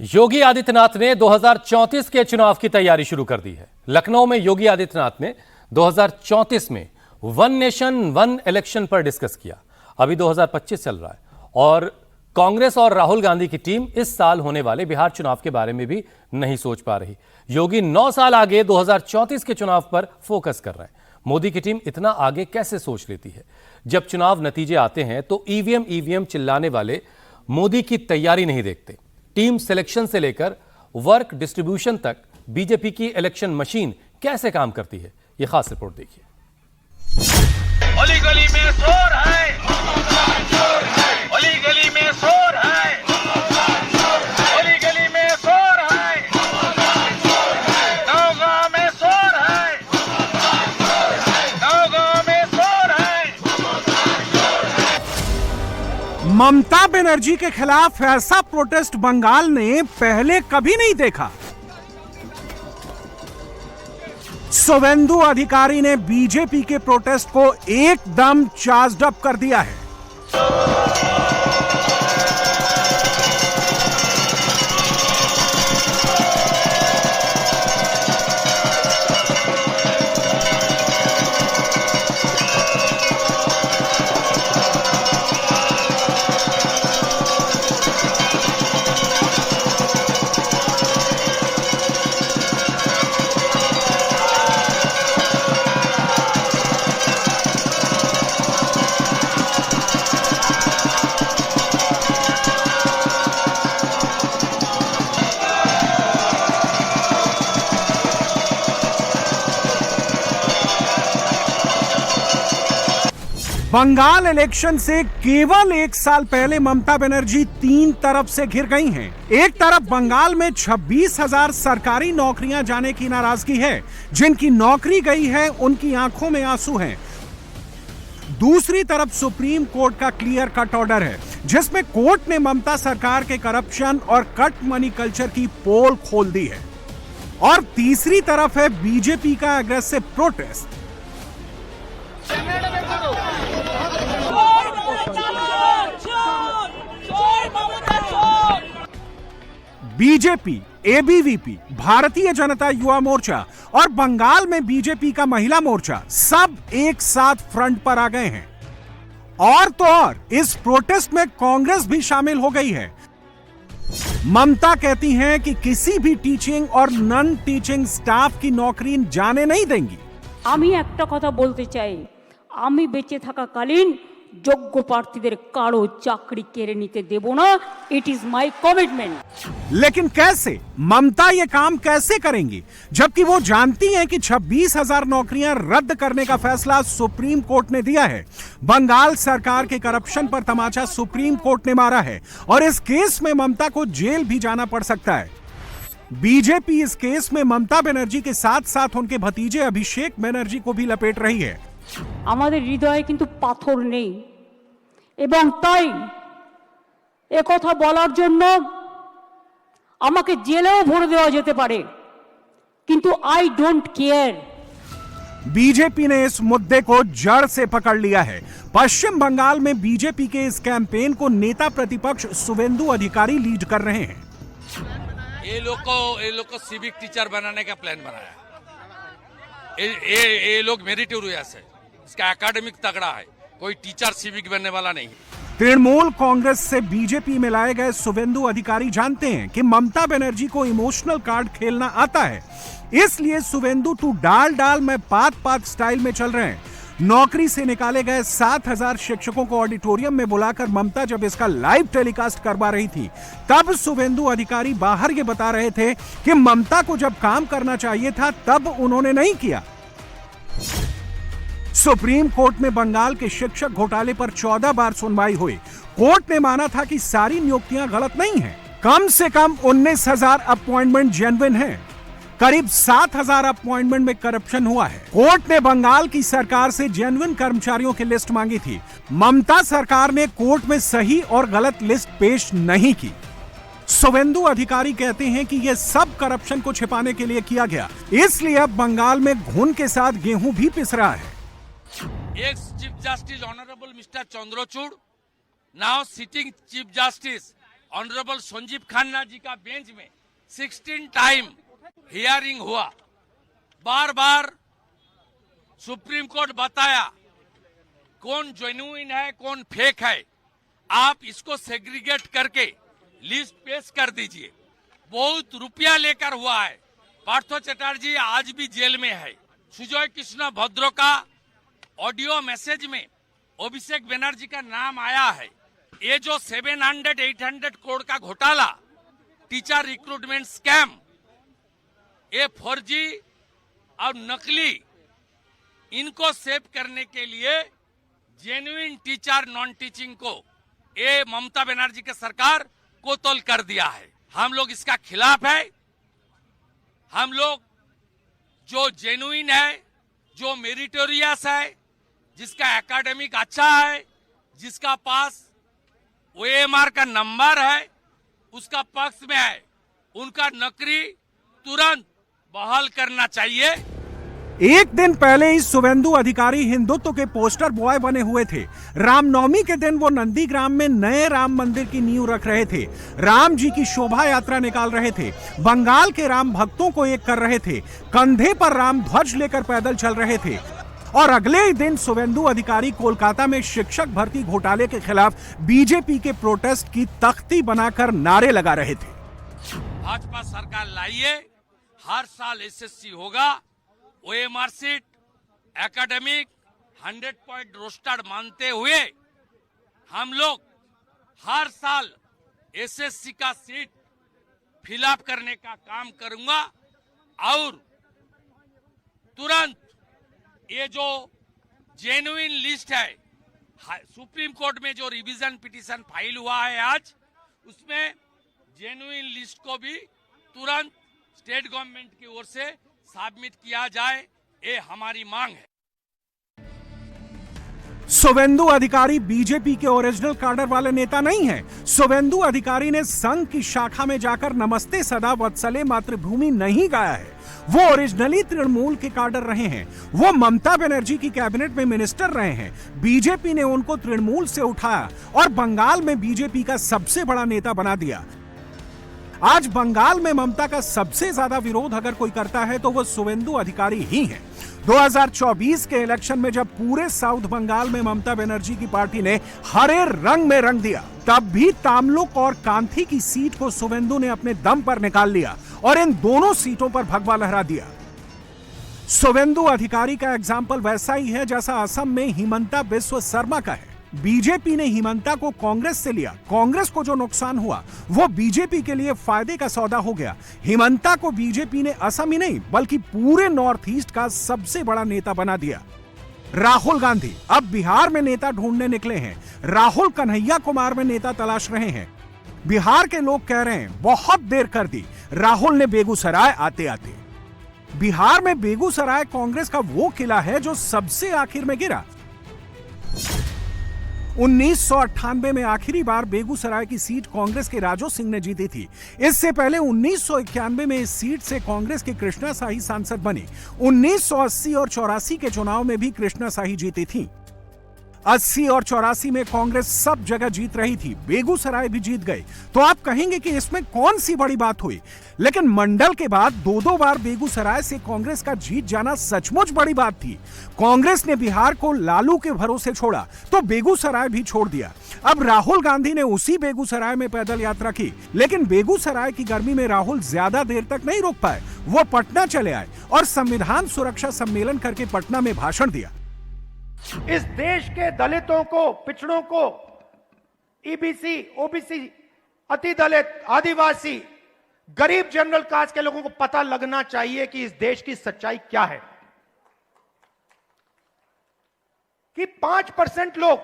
योगी आदित्यनाथ ने 2034 के चुनाव की तैयारी शुरू कर दी है। लखनऊ में योगी आदित्यनाथ ने 2034 में वन नेशन वन इलेक्शन पर डिस्कस किया। अभी 2025 चल रहा है और कांग्रेस और राहुल गांधी की टीम इस साल होने वाले बिहार चुनाव के बारे में भी नहीं सोच पा रही। योगी 9 साल आगे 2034 के चुनाव पर फोकस कर रहे हैं। मोदी की टीम इतना आगे कैसे सोच लेती है? जब चुनाव नतीजे आते हैं तो ईवीएम चिल्लाने वाले मोदी की तैयारी नहीं देखते। टीम सिलेक्शन से लेकर वर्क डिस्ट्रीब्यूशन तक बीजेपी की इलेक्शन मशीन कैसे काम करती है, यह खास रिपोर्ट देखिए। गली गली में शोर है, गली गली में शोर है, गली गली में शोर है, गांव गांव में शोर है, गांव गांव में शोर है। ममता बनर्जी के खिलाफ ऐसा प्रोटेस्ट बंगाल ने पहले कभी नहीं देखा। शुवेंदु अधिकारी ने बीजेपी के प्रोटेस्ट को एकदम चार्ज्ड अप कर दिया है। बंगाल इलेक्शन से केवल 1 साल पहले ममता बनर्जी 3 तरफ से घिर गई हैं। एक तरफ बंगाल में 26,000 सरकारी नौकरियां जाने की नाराजगी है। जिनकी नौकरी गई है उनकी आंखों में आंसू हैं। दूसरी तरफ सुप्रीम कोर्ट का क्लियर कट ऑर्डर है जिसमें कोर्ट ने ममता सरकार के करप्शन और कट मनी कल्चर की पोल खोल दी है। और तीसरी तरफ है बीजेपी का aggressive protest. BJP, ABVP, Bharatiya Janata Yuva Morcha और बंगाल में बीजेपी का महिला मोर्चा सब एक साथ फ्रंट पर आ गए हैं। और तो और इस प्रोटेस्ट में कांग्रेस भी शामिल हो गई है। ममता कहती हैं कि किसी भी टीचिंग और नॉन टीचिंग स्टाफ की नौकरी जाने नहीं देंगी। আমি একটা কথা বলতে চাই, আমি বেঁচে থাকাকালীন যোগ্য প্রার্থীদের কারো চাকরি কেড়ে নিতে দেব না। It is my commitment. लेकिन कैसे? ममता ये काम कैसे करेंगी जबकि वो जानती हैं कि 26,000 नौकरियां रद्द करने का फैसला सुप्रीम कोर्ट ने दिया है। बंगाल सरकार के करप्शन पर तमाचा सुप्रीम कोर्ट ने मारा है और इस केस में ममता को जेल भी जाना पड़ सकता है। बीजेपी इस केस में ममता बनर्जी के साथ साथ उनके भतीजे अभिषेक बनर्जी को भी लपेट रही है। আমাদের হৃদয়ে কিন্তু পাথর নেই এবং তাই একথা বলার জন্য আমাকে জেলেও ভরে দেওয়া যেতে পারে, কিন্তু আই ডোন্ট কেয়ার। बीजेपी ने इस मुद्दे को जड़ से पकड़ लिया है। पश्चिम बंगाल में बीजेपी के इस कैंपेन को नेता प्रतिपक्ष शुवेंदु अधिकारी लीड कर रहे हैं। ये लोग को सिविक टीचर बनाने का प्लान बनाया। ये लोग मेरिटोरियस है, इसका एकेडमिक तगड़ा है, कोई टीचर सिविक बनने वाला नहीं। तृणमूल कांग्रेस से बीजेपी में लाए गए शुवेंदु अधिकारी जानते हैं कि ममता बनर्जी को इमोशनल कार्ड खेलना आता है, इसलिए शुवेंदु तू डाल में पात स्टाइल में चल रहे हैं। नौकरी से निकाले गए 7,000 शिक्षकों को ऑडिटोरियम में बुलाकर ममता जब इसका लाइव टेलीकास्ट करवा रही थी तब शुवेंदु अधिकारी बाहर ये बता रहे थे कि ममता को जब काम करना चाहिए था तब उन्होंने नहीं किया। सुप्रीम कोर्ट में बंगाल के शिक्षक घोटाले पर 14 बार सुनवाई हुई। कोर्ट ने माना था कि सारी नियुक्तियां गलत नहीं हैं। कम से कम 19,000 अपॉइंटमेंट जेन्युइन हैं। करीब 7,000 अपॉइंटमेंट में करप्शन हुआ है। कोर्ट ने बंगाल की सरकार से जेन्युइन कर्मचारियों की लिस्ट मांगी थी। ममता सरकार ने कोर्ट में सही और गलत लिस्ट पेश नहीं की। शुवेंदु अधिकारी कहते हैं कि यह सब करप्शन को छिपाने के लिए किया गया, इसलिए अब बंगाल में घुन के साथ गेहूं भी पिस रहा है। Ex Chief Justice Honorable Mr. Chandrachud, now sitting Chief Justice honourable Sanjiv Khanna ji का बेंच में 16 टाइम हियरिंग हुआ। बार बार सुप्रीम कोर्ट बताया कौन जेन्युइन है कौन फेक है, आप इसको सेग्रीगेट करके लिस्ट पेश कर दीजिए। बहुत रुपया लेकर हुआ है। पार्थो चटर्जी आज भी जेल में है। सुजय कृष्ण भद्रो का ऑडियो मैसेज में अभिषेक बनर्जी का नाम आया है। ये जो 700-800 करोड़ का घोटाला, टीचर रिक्रूटमेंट स्कैम, ये फर्जी और नकली, इनको सेव करने के लिए जेन्युइन टीचर नॉन टीचिंग को ये ममता बनर्जी की सरकार कोतल कर दिया है। हम लोग इसका खिलाफ है। हम लोग जो जेन्युइन है, जो मेरिटोरियस है, जिसका एकेडमिक अच्छा है, जिसका पास OMR का नंबर है, उसका पक्ष में है। उनका नौकरी तुरंत बहाल करना चाहिए। एक दिन पहले ही शुभेंदु अधिकारी हिंदुत्व के पोस्टर बॉय बने हुए थे। रामनवमी के दिन वो नंदीग्राम में नए राम मंदिर की नींव रख रहे थे, राम जी की शोभा यात्रा निकाल रहे थे, बंगाल के राम भक्तों को एक कर रहे थे, कंधे पर राम ध्वज लेकर पैदल चल रहे थे। और अगले ही दिन शुभेंदु अधिकारी कोलकाता में शिक्षक भर्ती घोटाले के खिलाफ बीजेपी के प्रोटेस्ट की तख्ती बनाकर नारे लगा रहे थे। भाजपा सरकार लाइए, हर साल SSC होगा, OMR sheet, academic 100 point roster मानते हुए हम लोग हर साल SSC का सीट फिलअप करने का काम करूंगा। और तुरंत ये जो जेन्युइन लिस्ट है, सुप्रीम कोर्ट में जो रिवीजन पिटीशन फाइल हुआ है आज, उसमें जेन्युइन लिस्ट को भी तुरंत स्टेट गवर्नमेंट की ओर से सबमिट किया जाए, ये हमारी मांग है। शुभेंदु अधिकारी बीजेपी के ओरिजिनल कार्डर वाले नेता नहीं हैं। शुभेंदु अधिकारी ने संघ की शाखा में जाकर नमस्ते सदा वत्सले मातृभूमि नहीं गाया है। वो ओरिजिनली तृणमूल के कार्डर रहे हैं। वो ममता बनर्जी की कैबिनेट में मिनिस्टर रहे हैं। बीजेपी ने उनको तृणमूल से उठाया और बंगाल में बीजेपी का सबसे बड़ा नेता बना दिया। आज बंगाल में ममता का सबसे ज्यादा विरोध अगर कोई करता है तो वो शुभेंदु अधिकारी ही हैं। 2024 के इलेक्शन में जब पूरे साउथ बंगाल में ममता बनर्जी की पार्टी ने हरे रंग में रंग दिया, तब भी तामलुक और कांथी की सीट को शुभेंदु ने अपने दम पर निकाल लिया और इन दोनों सीटों पर भगवा लहरा दिया। शुभेंदु अधिकारी का एग्जाम्पल वैसा ही है जैसा असम में हिमंता बिस्वा शर्मा का है। बीजेपी ने हिमंता को कांग्रेस से लिया, कांग्रेस को जो नुकसान हुआ वो बीजेपी के लिए फायदे का सौदा हो गया। हिमंता को बीजेपी ने असम ही नहीं बल्कि पूरे नॉर्थ ईस्ट का सबसे बड़ा नेता बना दिया। राहुल गांधी अब बिहार में नेता ढूंढने निकले हैं। राहुल कन्हैया कुमार में नेता तलाश रहे हैं। बिहार के लोग कह रहे हैं बहुत देर कर दी राहुल ने बेगूसराय आते आते। बिहार में बेगूसराय कांग्रेस का वो किला है जो सबसे आखिर में गिरा। 1998 में आखिरी बार बेगूसराय की सीट कांग्रेस के राजू सिंह ने जीती थी। इससे पहले 1991 में इस सीट से कांग्रेस के कृष्णा शाही सांसद बनी। 1980 और 84 के चुनाव में भी कृष्णा शाही जीती थी। 80 और 84 में कांग्रेस सब जगह जीत रही थी, बेगूसराय भी जीत गए। तो आप कहेंगे कि इसमें कौन सी बड़ी बात हुई, लेकिन मंडल के बाद दो बार बेगूसराय से कांग्रेस का जीत जाना सचमुच बड़ी बात थी। कांग्रेस ने बिहार को लालू के भरोसे छोड़ा तो बेगूसराय भी छोड़ दिया। अब राहुल गांधी ने उसी बेगूसराय में पैदल यात्रा की, लेकिन बेगूसराय की गर्मी में राहुल ज्यादा देर तक नहीं रुक पाए। वो पटना चले आए और संविधान सुरक्षा सम्मेलन करके पटना में भाषण दिया। इस देश के दलितों को, पिछड़ों को, ईबीसी, ओबीसी, अति दलित, आदिवासी, गरीब जनरल कास्ट के लोगों को पता लगना चाहिए कि इस देश की सच्चाई क्या है। कि 5% लोग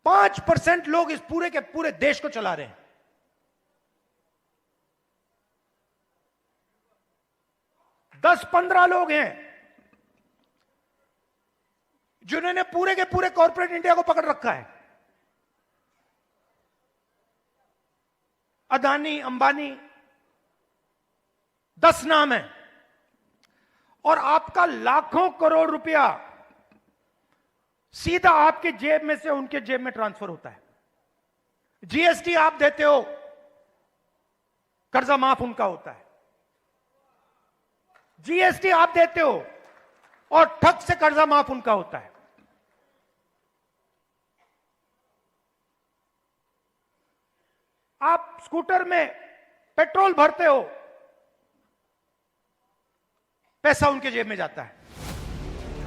5% लोग इस पूरे के पूरे देश को चला रहे हैं। 10-15 लोग हैं जिन्होंने पूरे के पूरे कॉर्पोरेट इंडिया को पकड़ रखा है। अदानी, अंबानी, 10 नाम है। और आपका लाखों करोड़ रुपया सीधा आपके जेब में से उनके जेब में ट्रांसफर होता है। जीएसटी आप देते हो, कर्जा माफ उनका होता है। जीएसटी आप देते हो और ठग से कर्जा माफ उनका होता है। आप स्कूटर में पेट्रोल भरते हो, पैसा उनके जेब में जाता है।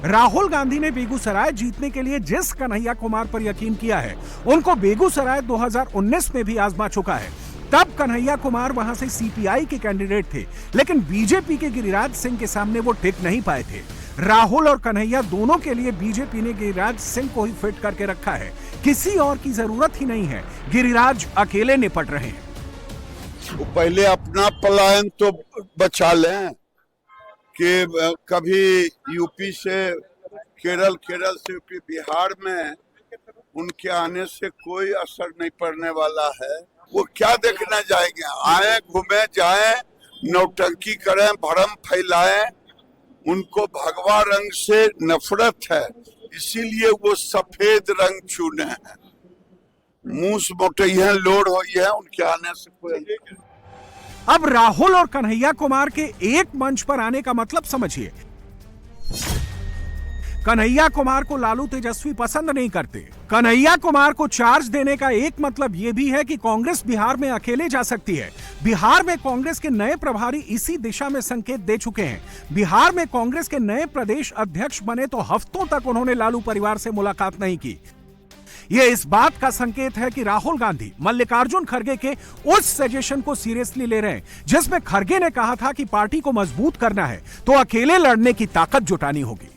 राहुल गांधी ने बेगूसराय जीतने के लिए जिस कन्हैया कुमार पर यकीन किया है, उनको बेगूसराय 2019 में भी आजमा चुका है। तब कन्हैया कुमार वहां से सीपीआई के कैंडिडेट थे, लेकिन बीजेपी के गिरिराज सिंह के सामने वो टिक नहीं पाए थे। राहुल और कन्हैया दोनों के लिए बीजेपी ने गिरिराज सिंह को ही फिट करके रखा है। किसी और की जरूरत ही नहीं है, गिरिराज अकेले निपट रहे हैं। वो पहले अपना पलायन तो बचा लें कि कभी यूपी से केरल से यूपी बिहार में उनके आने से कोई असर नहीं पड़ने वाला है। वो क्या देखना जाएंगे? आए, घूमे, जाएं, नौटंकी करें, भरम फैलाएं। उनको भगवा रंग से नफरत है, इसीलिए वो सफेद रंग चुने हैं। मूस मोटैया लोड हुई है, उनके आने से कोई। अब राहुल और कन्हैया कुमार के एक मंच पर आने का मतलब समझिए। कन्हैया कुमार को लालू तेजस्वी पसंद नहीं करते। कन्हैया कुमार को चार्ज देने का एक मतलब यह भी है कि कांग्रेस बिहार में अकेले जा सकती है। बिहार में कांग्रेस के नए प्रभारी इसी दिशा में संकेत दे चुके हैं। बिहार में कांग्रेस के नए प्रदेश अध्यक्ष बने तो हफ्तों तक उन्होंने लालू परिवार से मुलाकात नहीं की। यह इस बात का संकेत है कि राहुल गांधी मल्लिकार्जुन खड़गे के उस सजेशन को सीरियसली ले रहे हैं, जिसमें खड़गे ने कहा था कि पार्टी को मजबूत करना है तो अकेले लड़ने की ताकत जुटानी होगी।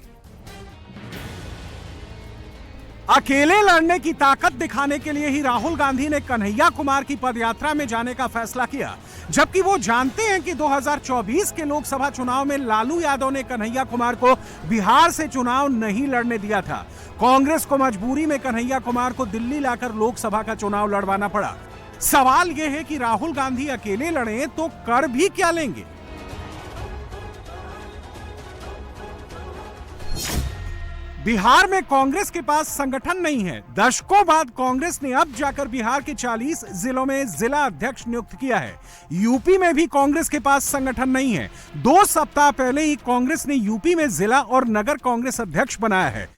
अकेले लड़ने की ताकत दिखाने के लिए ही राहुल गांधी ने कन्हैया कुमार की पदयात्रा में जाने का फैसला किया, जबकि वो जानते हैं कि 2024 के लोकसभा चुनाव में लालू यादव ने कन्हैया कुमार को बिहार से चुनाव नहीं लड़ने दिया था। कांग्रेस को मजबूरी में कन्हैया कुमार को दिल्ली लाकर लोकसभा का चुनाव लड़वाना पड़ा। सवाल यह है कि राहुल गांधी अकेले लड़े तो कर भी क्या लेंगे? बिहार में कांग्रेस के पास संगठन नहीं है। दशकों बाद कांग्रेस ने अब जाकर बिहार के 40 जिलों में जिला अध्यक्ष नियुक्त किया है। यूपी में भी कांग्रेस के पास संगठन नहीं है। 2 सप्ताह पहले ही कांग्रेस ने यूपी में जिला और नगर कांग्रेस अध्यक्ष बनाया है।